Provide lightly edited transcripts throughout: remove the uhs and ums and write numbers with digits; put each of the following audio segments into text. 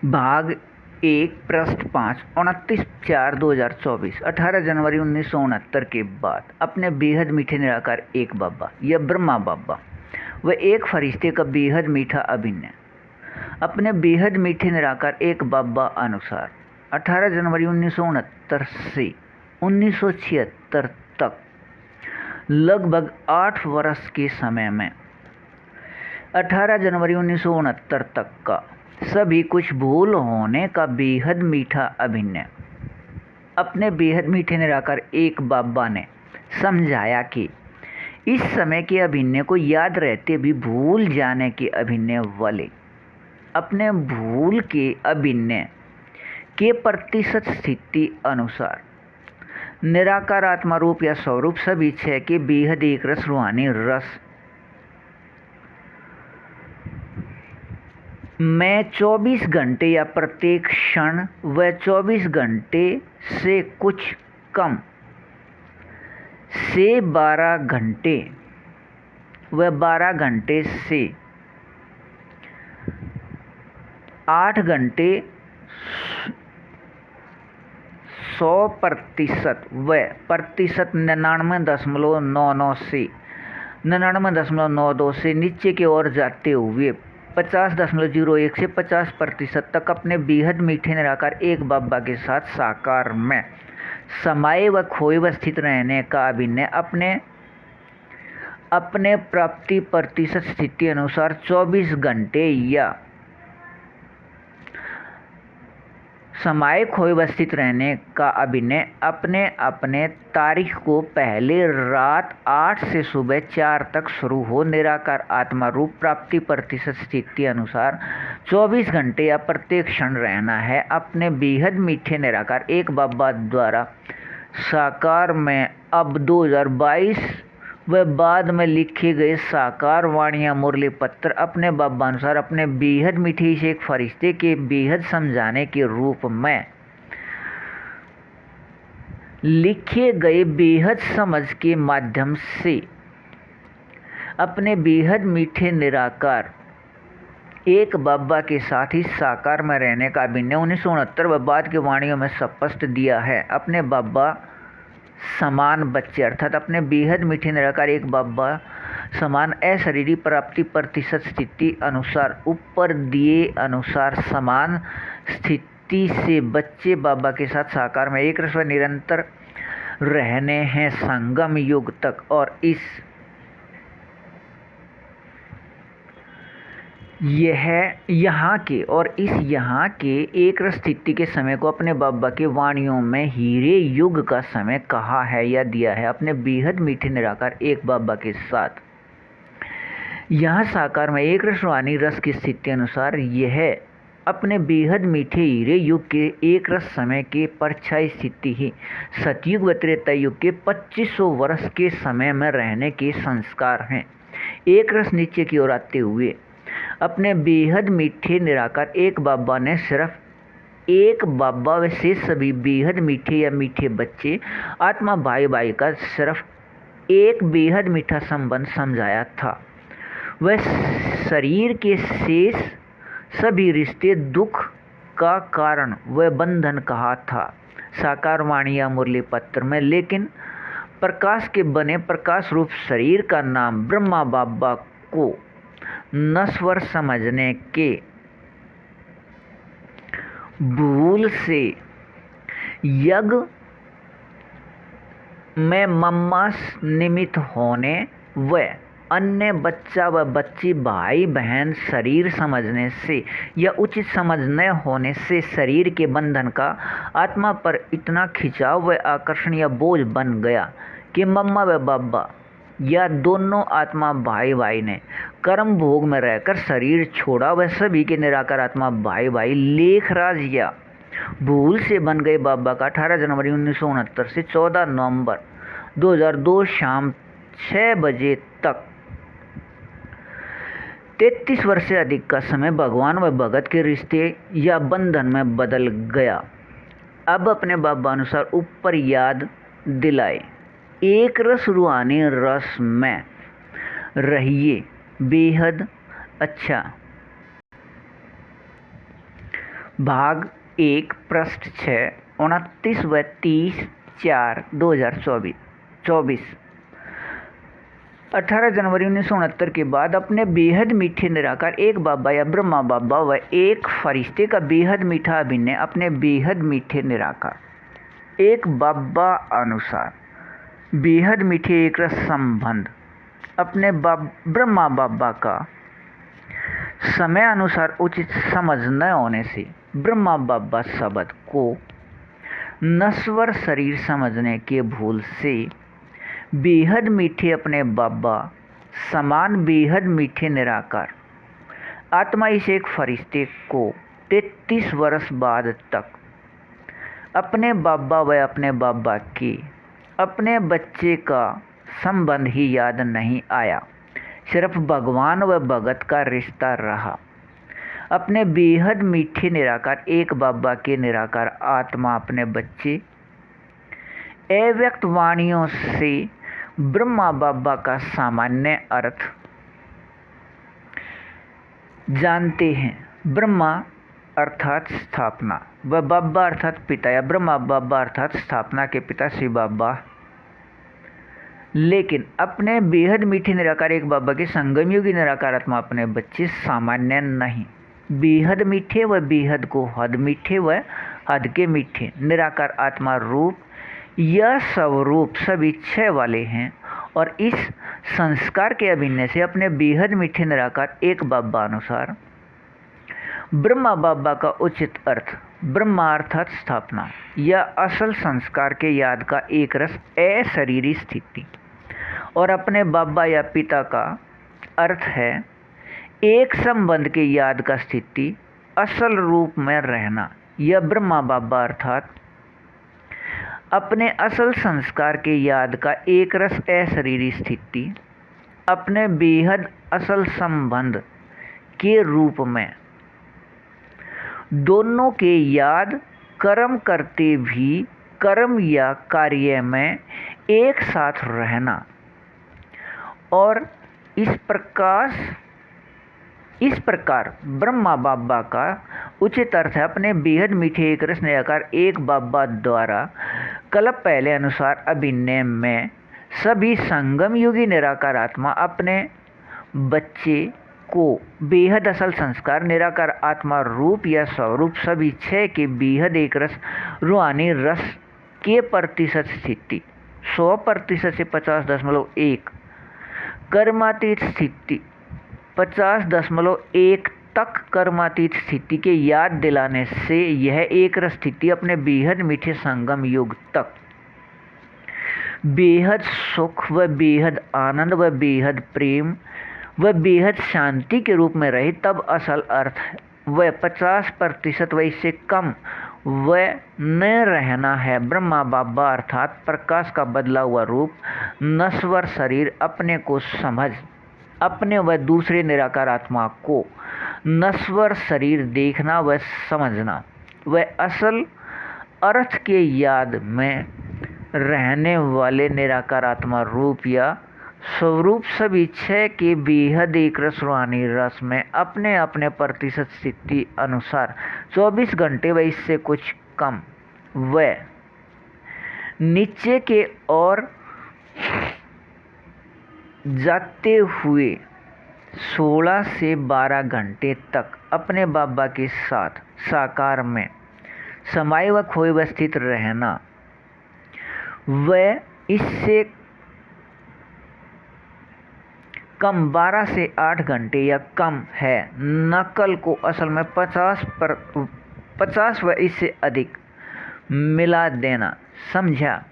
भाग 1 पृष्ठ 5 29/4/2024 18 जनवरी 1969 के बाद अपने बेहद मीठे निराकार एक बाबा या ब्रह्मा बाबा व एक फरिश्ते का बेहद मीठा अभिनय। अपने बेहद मीठे निराकार एक बाबा अनुसार 18 जनवरी 1969 से 1976 तक लगभग 8 वर्ष के समय में 18 जनवरी 1969 तक का सभी कुछ भूल होने का बेहद मीठा अभिनय। अपने बेहद मीठे निराकार एक बाबा ने समझाया कि इस समय के अभिनय को याद रहते भी भूल जाने के अभिनय वाले अपने भूल के अभिनय के प्रतिशत स्थिति अनुसार निराकार आत्मा रूप या स्वरूप सभी छह के बेहद एक रस रूहानी रस में 24 घंटे या प्रत्येक क्षण व 24 घंटे से कुछ कम से 12 घंटे व 12 घंटे से 8 घंटे 100% व प्रतिशत 99.99 से 99.92 से नीचे की ओर जाते हुए 50.01 से 50% तक अपने बेहद मीठे निराकार एक बाबा के साथ साकार में समाये व खोए व स्थित रहने का अभिनय अपने प्राप्ति प्रतिशत स्थिति अनुसार 24 घंटे या समाये खोए व स्थित रहने का अभिनय अपने अपने तारीख को पहले रात 8 से सुबह 4 तक शुरू हो निराकार आत्मा रूप प्राप्ति प्रतिशत स्थिति अनुसार 24 घंटे या प्रत्येक क्षण रहना है। अपने बेहद मीठे निराकार एक बाबा द्वारा साकार में अब 2022 व बाद में लिखे गए साकार वाणियाँ मुरली पत्र अपने बाबा अनुसार अपने बेहद मीठे से एक फरिश्ते के बेहद समझाने के रूप में लिखे गए बेहद समझ के माध्यम से अपने बेहद मीठे निराकार एक बाबा के साथ ही साकार में रहने का अभिनय 1969 व बाद के वाणियों में स्पष्ट दिया है। अपने बाबा समान बच्चे अर्थात अपने बेहद मीठे निराकार एक बाबा समान अशरीरी प्राप्ति प्रतिशत स्थिति अनुसार ऊपर दिए अनुसार समान स्थिति से बच्चे बाबा के साथ साकार में एक रस व निरंतर रहने हैं संगम युग तक। और इस यहाँ के एक रस स्थिति के समय को अपने बाबा के वाणियों में हीरे युग का समय कहा है या दिया है। अपने बेहद मीठे निराकार एक बाबा के साथ यहाँ साकार में एक रस रूहानी रस की स्थिति अनुसार यह अपने बेहद मीठे हीरे युग के एक रस समय के परछाई स्थिति ही सतयुग व त्रेता युग के 2500 वर्ष के समय में रहने के संस्कार हैं। एक रस नीचे की ओर आते हुए अपने बेहद मीठे निराकार एक बाबा ने सिर्फ एक बाबा व से सभी बेहद मीठे या मीठे बच्चे आत्मा भाई भाई का सिर्फ एक बेहद मीठा संबंध समझाया था। वह शरीर के शेष सभी रिश्ते दुख का कारण व बंधन कहा था साकार वाणियाँ मुरली पत्र में। लेकिन प्रकाश के बने प्रकाश रूप शरीर का नाम ब्रह्मा बाबा को नश्वर समझने के भूल से यज्ञ में मम्मा निमित्त होने व अन्य बच्चा व बच्ची भाई बहन शरीर समझने से या उचित समझ न होने से शरीर के बंधन का आत्मा पर इतना खिंचाव व आकर्षण या बोझ बन गया कि मम्मा व बाबा या दोनों आत्मा भाई भाई ने कर्म भोग में रहकर शरीर छोड़ा। वह सभी के निराकार आत्मा भाई भाई लेखराज या भूल से बन गए बाबा का 18 जनवरी 1969 से 14 नवंबर 2002 शाम 6 बजे तक 33 वर्ष से अधिक का समय भगवान व भगत के रिश्ते या बंधन में बदल गया। अब अपने बाबा अनुसार ऊपर याद दिलाए एक रस रूहानी रस में रहिए बेहद अच्छा भाग 1 पृष्ठ 6 29 व 30/4/2024। 18 जनवरी 1969 के बाद अपने बेहद मीठे निराकार एक बाबा या ब्रह्मा बाबा व एक फरिश्ते का बेहद मीठा अभिनय अपने बेहद मीठे निराकार एक बाबा अनुसार बेहद मीठे एक रस संबंध अपने ब्रह्मा बाबा का समय अनुसार उचित समझ न होने से ब्रह्मा बाबा शब्द को नश्वर शरीर समझने के भूल से बेहद मीठे अपने बाबा समान बेहद मीठे निराकार आत्मा इस एक फरिश्ते को 33 वर्ष बाद तक अपने बाबा व अपने बाबा के अपने बच्चे का संबंध ही याद नहीं आया, सिर्फ भगवान व भगत का रिश्ता रहा। अपने बेहद मीठे निराकार एक बाबा के निराकार आत्मा अपने बच्चे अव्यक्त वाणियों से ब्रह्मा बाबा का सामान्य अर्थ जानते हैं। ब्रह्मा अर्थात स्थापना व बाबा अर्थात पिता या ब्रह्मा बाबा अर्थात स्थापना के पिता शिव बाबा। लेकिन अपने बेहद मीठे निराकार एक बाबा के संगमयुगी निराकार आत्मा अपने बच्चे सामान्य नहीं, बेहद मीठे व बेहद को हद मीठे व हद के मीठे निराकार आत्मा रूप या स्वरूप सभी 6 वाले हैं और इस संस्कार के अभिनय से अपने बेहद मीठे निराकार एक बाबा अनुसार ब्रह्मा बाबा का उचित अर्थ ब्रह्मा अर्थात स्थापना या असल संस्कार के याद का एक रस अशरीरी स्थिति और अपने बाबा या पिता का अर्थ है एक संबंध के याद का स्थिति असल रूप में रहना या ब्रह्मा बाबा अर्थात अपने असल संस्कार के याद का एक रस अशरीरी स्थिति अपने बेहद असल संबंध के रूप में दोनों के याद कर्म करते भी कर्म या कार्य में एक साथ रहना और इस प्रकार ब्रह्मा बाबा का उचित अर्थ है अपने बेहद मीठे एक रस निराकार एक बाबा द्वारा कल्प पहले अनुसार अभिनय में सभी संगम युगी निराकार आत्मा अपने बच्चे को बेहद असल संस्कार निराकार आत्मा रूप या स्वरूप सभी 6 के बेहद एक रस रूहानी रस के प्रतिशत स्थिति 100% से 50.1 कर्मातीत स्थिति 50.1 तक कर्मातीत स्थिति के याद दिलाने से यह एक रस स्थिति अपने बेहद मीठे संगम युग तक बेहद सुख व बेहद आनंद व बेहद प्रेम व बेहद शांति के रूप में रहे तब असल अर्थ व 50% व इससे कम व न रहना है। ब्रह्मा बाबा अर्थात प्रकाश का बदला हुआ रूप नश्वर शरीर अपने को समझ अपने व दूसरे निराकार आत्मा को नश्वर शरीर देखना व समझना व असल अर्थ के याद में रहने वाले निराकार आत्मा रूप या स्वरूप सभी 6 के बेहद एक रस रूहानी रस में अपने अपने प्रतिशत स्थिति अनुसार 24 घंटे व इससे कुछ कम व नीचे के ओर जाते हुए 16 से 12 घंटे तक अपने बाबा के साथ साकार में समाये व खोए व स्थित रहना व इससे कम 12 से 8 घंटे या कम है नकल को असल में 50 व इससे अधिक मिला देना। समझा।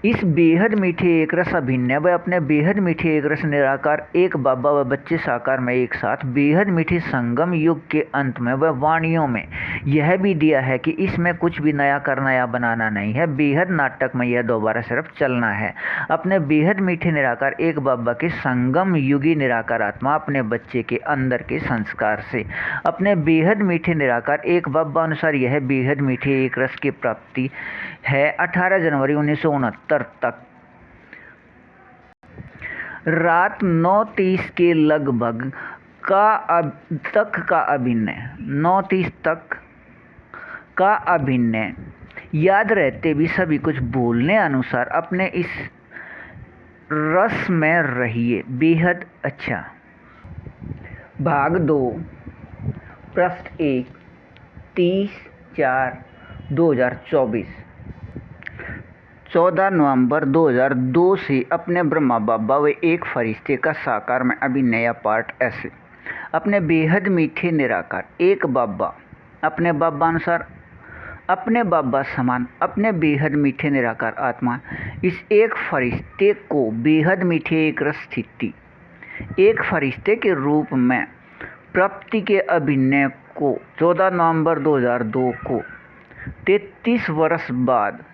इस बेहद मीठे एक रस अभिनय व अपने बेहद मीठे एक रस निराकार एक बाबा व बच्चे साकार में एक साथ बेहद मीठे संगम युग के अंत में व वाणियों में यह भी दिया है कि इसमें कुछ भी नया करना या बनाना नहीं है, बेहद नाटक में यह दोबारा सिर्फ चलना है। अपने बेहद मीठे निराकार एक बाबा के संगम युगी निराकार आत्मा अपने बच्चे के अंदर के संस्कार से अपने बेहद मीठे निराकार एक बाबा अनुसार यह बेहद मीठे एक रस की प्राप्ति है। 18 जनवरी 1969 तक रात 9:30 के लगभग तक का अभिनय, 9:30 तक का अभिनय। याद रहते भी सभी कुछ बोलने अनुसार अपने इस रस में रहिए, बेहद अच्छा। भाग 2, पृष्ठ 1, 30/4/2024। 14 नवंबर 2002 से अपने ब्रह्मा बाबा व एक फरिश्ते का साकार में अभी नया पार्ट ऐसे। अपने बेहद मीठे निराकार एक बाबा, अपने बाबा अनुसार, अपने बाबा समान, अपने बेहद मीठे निराकार आत्मा, इस एक फरिश्ते को बेहद मीठे एक रस स्थिति, एक फरिश्ते के रूप में प्राप्ति के अभिनय को 14 नवंबर 2002 को 33 वर्ष बाद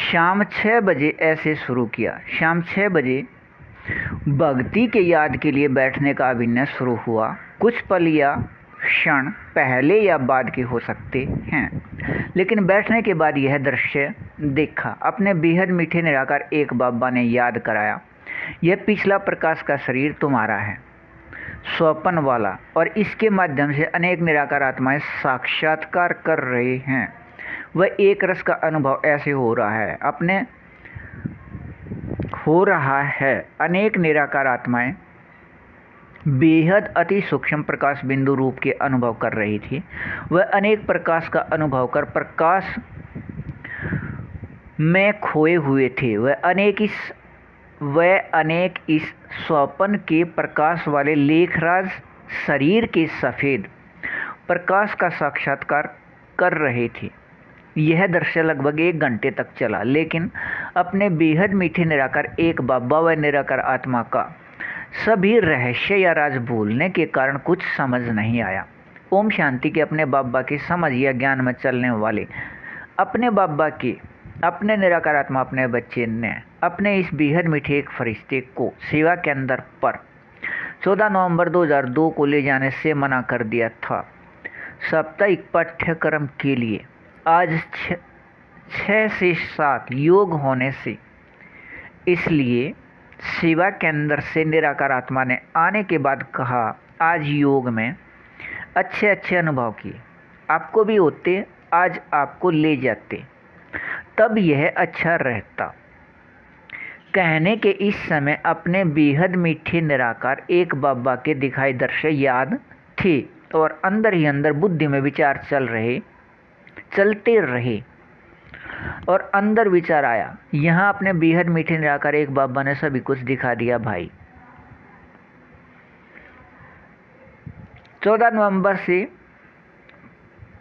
शाम 6 बजे ऐसे शुरू किया। शाम 6 बजे भक्ति के याद के लिए बैठने का अभिनय शुरू हुआ। कुछ पल या क्षण पहले या बाद के हो सकते हैं, लेकिन बैठने के बाद यह दृश्य देखा। अपने बेहद मीठे निराकार एक बाबा ने याद कराया, यह पिछला प्रकाश का शरीर तुम्हारा है, स्वप्न वाला, और इसके माध्यम से अनेक निराकार आत्माएं साक्षात्कार कर रहे हैं। वह एक रस का अनुभव ऐसे हो रहा है। अनेक निराकार आत्माएं बेहद अति सूक्ष्म प्रकाश बिंदु रूप के अनुभव कर रही थी। वह अनेक प्रकाश का अनुभव कर प्रकाश में खोए हुए थे। वह अनेक इस स्वप्न के प्रकाश वाले लेखराज शरीर के सफ़ेद प्रकाश का साक्षात्कार कर रहे थे। यह दृश्य लगभग 1 घंटे तक चला, लेकिन अपने बेहद मीठे निराकार एक बाबा व निराकार आत्मा का सभी रहस्य या राज भूलने के कारण कुछ समझ नहीं आया। ओम शांति के अपने बाबा की समझ या ज्ञान में चलने वाले अपने बाबा के अपने निराकार आत्मा अपने बच्चे ने अपने इस बेहद मीठे एक फरिश्ते को सेवा केंद्र पर 14 नवंबर 2002 को ले जाने से मना कर दिया था। साप्ताहिक पाठ्यक्रम के लिए आज 6 से 7 योग होने से, इसलिए सेवा केंद्र से निराकार आत्मा ने आने के बाद कहा, आज योग में अच्छे अनुभव किए, आपको भी होते, आज आपको ले जाते, तब यह अच्छा रहता। कहने के इस समय अपने बेहद मीठे निराकार एक बाबा के दिखाई दृश्य याद थे और अंदर ही अंदर बुद्धि में विचार चलते रहे और अंदर विचार आया, यहाँ अपने बेहद मीठे निराकार एक बाबा ने सभी कुछ दिखा दिया भाई। 14 नवंबर से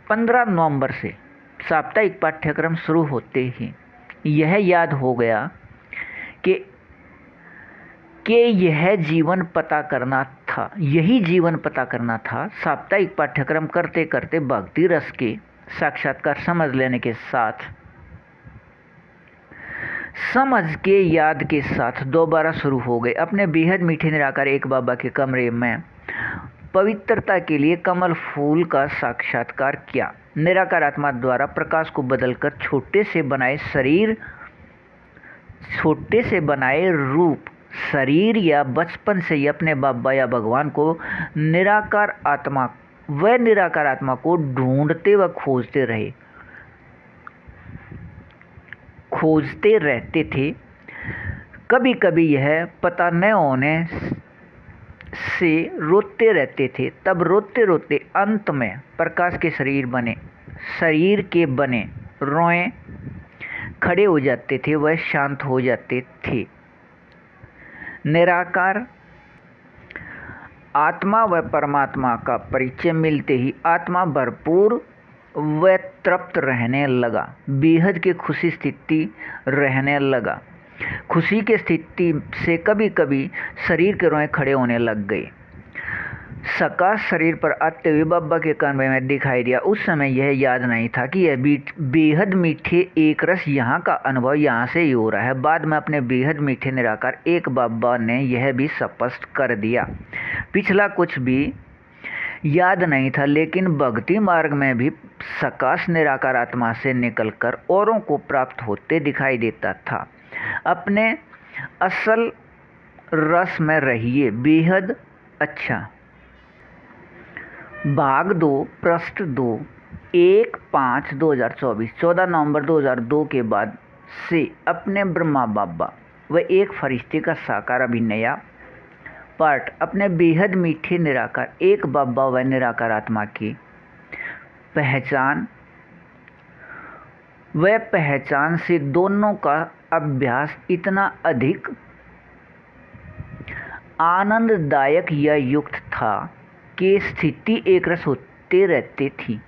15 नवंबर से साप्ताहिक पाठ्यक्रम शुरू होते ही यह याद हो गया कि यही जीवन पता करना था। साप्ताहिक पाठ्यक्रम करते करते भक्ति रस के साक्षात्कार समझ लेने के साथ, समझ के याद के साथ दोबारा शुरू हो गए। अपने बेहद मीठे निराकार एक बाबा के कमरे में पवित्रता के लिए कमल फूल का साक्षात्कार किया। निराकार आत्मा द्वारा प्रकाश को बदलकर छोटे से बनाए रूप शरीर या बचपन से ही अपने बाबा या भगवान को निराकार आत्मा को ढूंढते व खोजते रहते थे। कभी कभी यह पता न होने से रोते रहते थे, तब रोते रोते अंत में प्रकाश के शरीर के बने रोए खड़े हो जाते थे, वह शांत हो जाते थे। निराकार आत्मा व परमात्मा का परिचय मिलते ही आत्मा भरपूर व तृप्त रहने लगा, बेहद की खुशी स्थिति रहने लगा। खुशी की स्थिति से कभी कभी शरीर के रोए खड़े होने लग गए। सकाश शरीर पर आते हुए बाबा के कान में दिखाई दिया। उस समय यह याद नहीं था कि यह बेहद मीठे एक रस यहाँ का अनुभव यहाँ से ही हो रहा है। बाद में अपने बेहद मीठे निराकार एक बाबा ने यह भी स्पष्ट कर दिया। पिछला कुछ भी याद नहीं था, लेकिन भक्ति मार्ग में भी सकाश निराकार आत्मा से निकलकर औरों को प्राप्त होते दिखाई देता था। अपने असल रस में रहिए, बेहद अच्छा, भाग 2 पृष्ठ 2 1/5/2024 14 नवंबर 2002 के बाद से अपने ब्रह्मा बाबा व एक फरिश्ते का साकार अभिनया पार्ट अपने बेहद मीठे निराकार एक बाबा व निराकार आत्मा की पहचान से दोनों का अभ्यास इतना अधिक आनंददायक या युक्त था कि स्थिति एक रस होते रहती थी।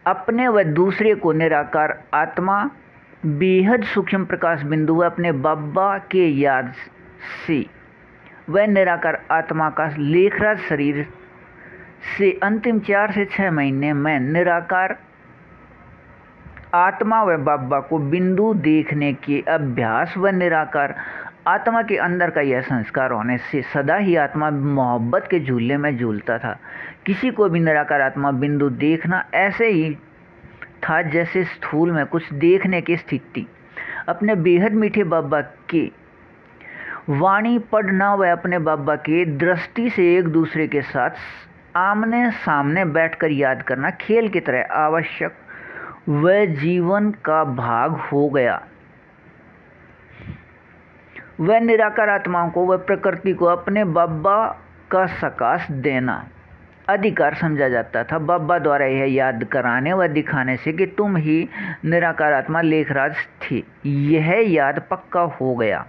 अपने व दूसरे को निराकार आत्मा बेहद सूक्ष्म प्रकाश बिंदु व अपने बाबा के याद से वह निराकार आत्मा का लेखराज शरीर से अंतिम 4 से 6 महीने में निराकार आत्मा व बाबा को बिंदु देखने के अभ्यास व निराकार आत्मा के अंदर का यह संस्कार होने से सदा ही आत्मा मोहब्बत के झूले में झूलता था। किसी को भी निराकार आत्मा बिंदु देखना ऐसे ही था जैसे स्थूल में कुछ देखने की स्थिति। अपने बेहद मीठे बाबा के वाणी पढ़ना व अपने बाबा के दृष्टि से एक दूसरे के साथ आमने सामने बैठकर याद करना खेल की तरह आवश्यक व जीवन का भाग हो गया। वह निराकार आत्माओं को व प्रकृति को अपने बाबा का सकाश देना अधिकार समझा जाता था। बाबा द्वारा यह याद कराने व दिखाने से कि तुम ही निराकार आत्मा लेखराज थे, यह याद पक्का हो गया।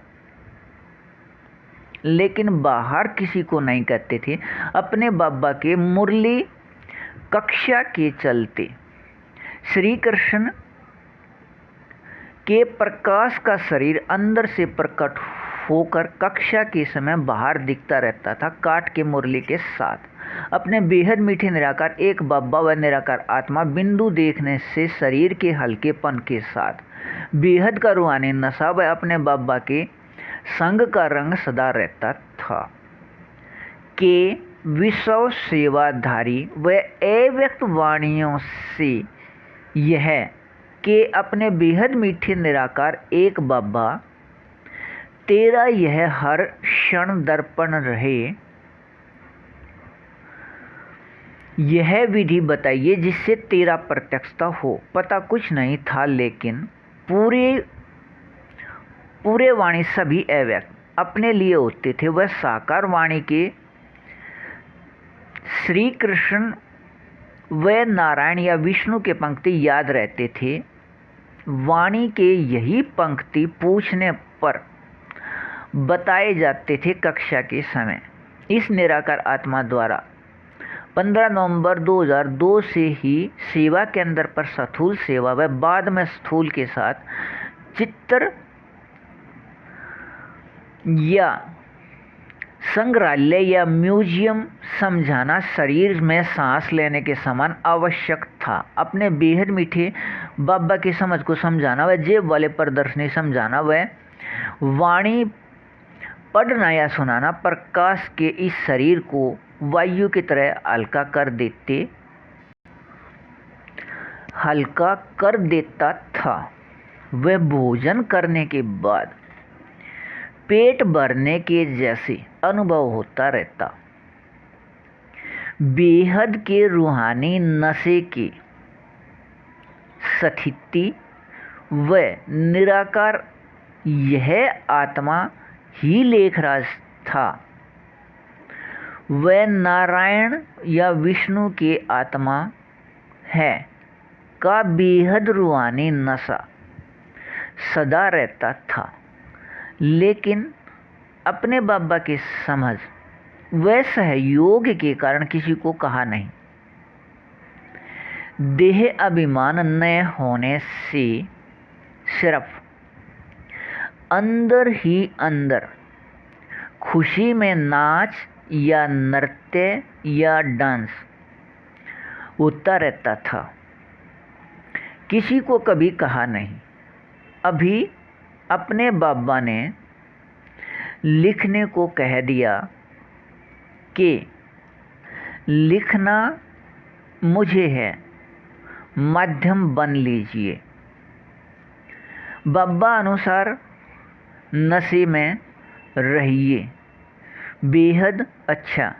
लेकिन बाहर किसी को नहीं कहते थे। अपने बाबा के मुरली कक्षा के चलते श्री कृष्ण के प्रकाश का शरीर अंदर से प्रकट होकर कक्षा के समय बाहर दिखता रहता था, काट के मुरली के साथ। अपने बेहद मीठे निराकार एक बाबा व निराकार आत्मा बिंदु देखने से शरीर के हल्केपन के साथ बेहद का रूहानी नशा व अपने बाबा के संग का रंग सदा रहता था। के विश्व सेवाधारी व अव्यक्त वाणियों से यह कि अपने बेहद मीठे निराकार एक बाबा तेरा यह हर क्षण दर्पण रहे, यह विधि बताइए जिससे तेरा प्रत्यक्षता हो। पता कुछ नहीं था, लेकिन पूरे वाणी सभी अव्यक्त अपने लिए होते थे। वह साकार वाणी के श्री कृष्ण व नारायण या विष्णु के पंक्ति याद रहते थे। वाणी के यही पंक्ति पूछने पर बताए जाते थे कक्षा के समय। इस निराकार आत्मा द्वारा 15 नवंबर 2002 से ही सेवा केंद्र पर स्थूल सेवा व बाद में स्थूल के साथ चित्र या संग्रहालय या म्यूजियम समझाना शरीर में सांस लेने के समान आवश्यक था। अपने बेहद मीठे बाबा की समझ को समझाना व जेब वाले प्रदर्शनी समझाना व वाणी पढ़ना या सुनाना प्रकाश के इस शरीर को वायु की तरह हल्का कर देता था। वह भोजन करने के बाद पेट भरने के जैसे अनुभव होता रहता। बेहद के रूहानी नशे की स्थिति व निराकार यह आत्मा ही लेखराज था। वह नारायण या विष्णु के आत्मा है का बेहद रूहानी नशा सदा रहता था। लेकिन अपने बाबा की समझ व सहयोग के कारण किसी को कहा नहीं। देह अभिमान न होने से सिर्फ अंदर ही अंदर खुशी में नाच या नृत्य या डांस होता रहता था। किसी को कभी कहा नहीं। अभी अपने बाबा ने लिखने को कह दिया कि लिखना मुझे है, माध्यम बन लीजिए। बाबा अनुसार नशे में रहिए, बेहद अच्छा।